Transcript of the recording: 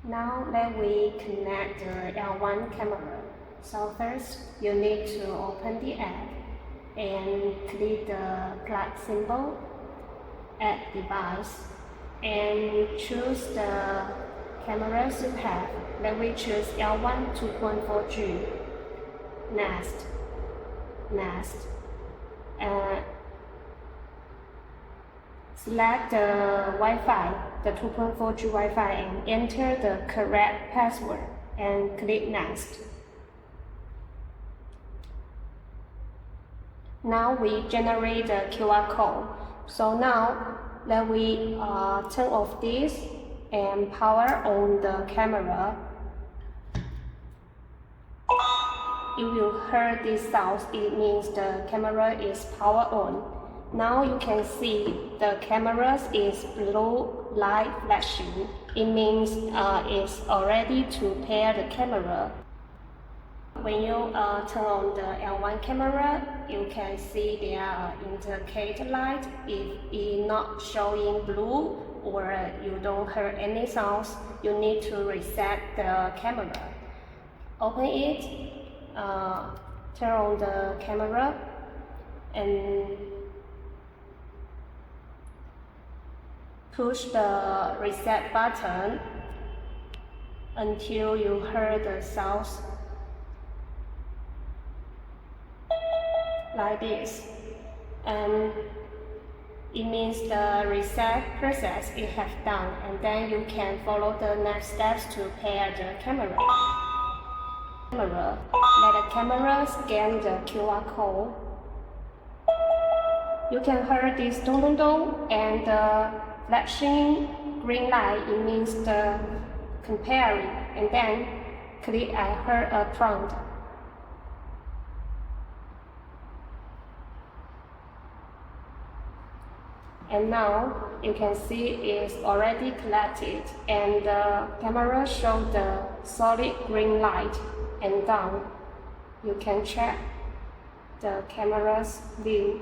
Now let we connect the L1 camera. So first, you need to open the app and click the plug symbol, add device, and choose the cameras you have. Let me choose L1 2.4G. Next. Select the Wi-Fi, the 2.4G Wi-Fi, and enter the correct password and click Next. Now we generate the QR code. So now let we turn off this and power on the camera. If you heard this sound, it means the camera is power on. Now you can see the camera is blue light flashing. It means it's already to pair the camera. When you turn on the L1 camera, you can see there indicator light. If it's not showing blue or you don't hear any sounds, you need to reset the camera. Open it, turn on the camera, and push the reset button until you hear the sounds like this. And it means the reset process it has done, and then you can follow the next steps to pair the camera. Let the camera scan the QR code. You can hear this dong dong dong and the flashing green light. It means the comparing, and then click I heard a prompt. And now you can see it's already collected, and the camera shows the solid green light and down. You can check the camera's view.